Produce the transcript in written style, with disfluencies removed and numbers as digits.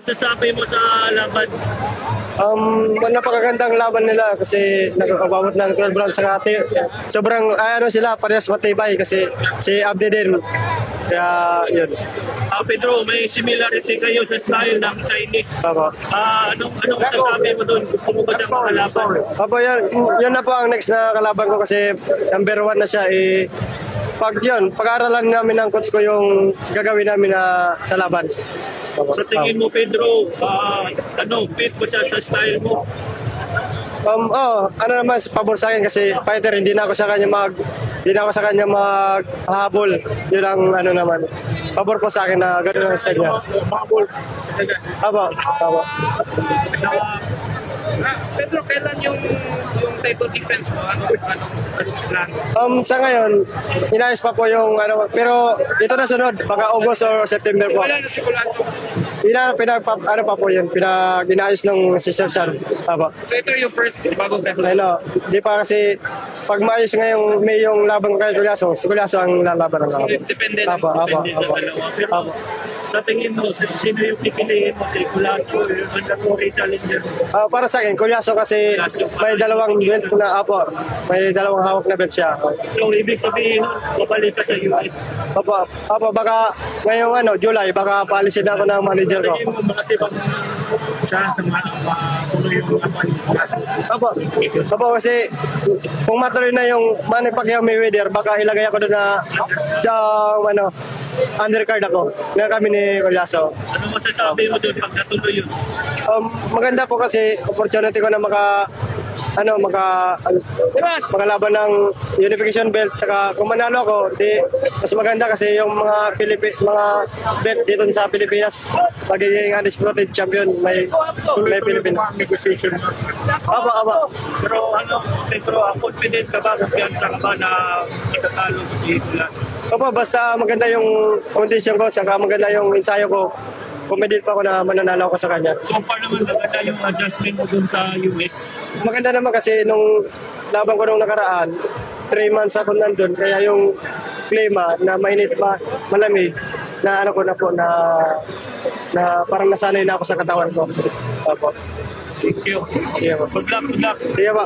Sasabi mo sa laban? Napakagandang laban nila kasi nakakabawat ng 12 rounds sa sobrang ano sila parehas matibay kasi si Abdi din. Kaya yun. Pedro, may similarity kayo sa style ng Chinese. Opo. Anong sasabi mo doon? Gusto mo ba siyang makalaban? Opo, yun na po ang next na kalaban ko kasi number 1 na siya pag-aaralan namin ng coach ko yung gagawin namin na sa laban. Opo. Sa tingin mo, Pedro, fit mo siya sa style mo? Ano naman, pabor sa akin kasi fighter, hindi na ako sa kanya maghahabol. Yun ang ano naman. Pabor po sa akin na gano'n ang style niya. Opo. Pedro, kailan yung title defense mo? Anong plan? Sa ngayon, inayos pa po yung ano, pero ito na sunod, baka August or September po. Wala na sigurado. Ano pa po yun, inayos ng si Sir Chan. Opo. So ito yung first bago ka. Hello. Di pa kasi pag maayos ngayong may yung laban kay Gulyaso, si Gulyaso ang lalaban ng So laban. it's depende Apo. sa dalawa. Pero Apo. sa tingin mo, sino yung pipiliin mo? Si Culasso o yung mandatory challenger? Para sa akin, Gulyaso kasi may dalawang belt na may dalawang hawak na belt siya. So ibig sabihin, babalik ka sa US. Apo, baka ngayong July, baka paalisin ako ng manager ko. Tingin mo makatibang chance na matuloy yung laban? Apo, kasi kung matuloy na yung Manny Pacquiao Mayweather, baka ilagay ako doon na sa undercard ako. Na kami ni Gulyaso. Ano masasabi mo doon pag natuloy yun? Maganda po kasi opportunity ko na makalaban ng unification belt, saka kung manalo ako, mas maganda kasi yung mga belt dito sa Pilipinas, magiging undisputed champion, may Pilipino. Negotiation. Aba. Pero Pedro, confident ka ba, kumpiyansa ka ba na itatalo mo si Culasso? Basta maganda yung condition ko, saka maganda yung ensayo ko, kumedit pa ako na mananalo ako sa kanya. So far naman maganda yung adjustment mo dun sa US. Maganda naman kasi nung laban ko nung nakaraan, 3 months ako nandun, kaya yung klima na mainit malamig, na ano ko na po na parang nasanay na ako sa katawan ko. Opo. Thank you. Iya po. Good luck. Iya po.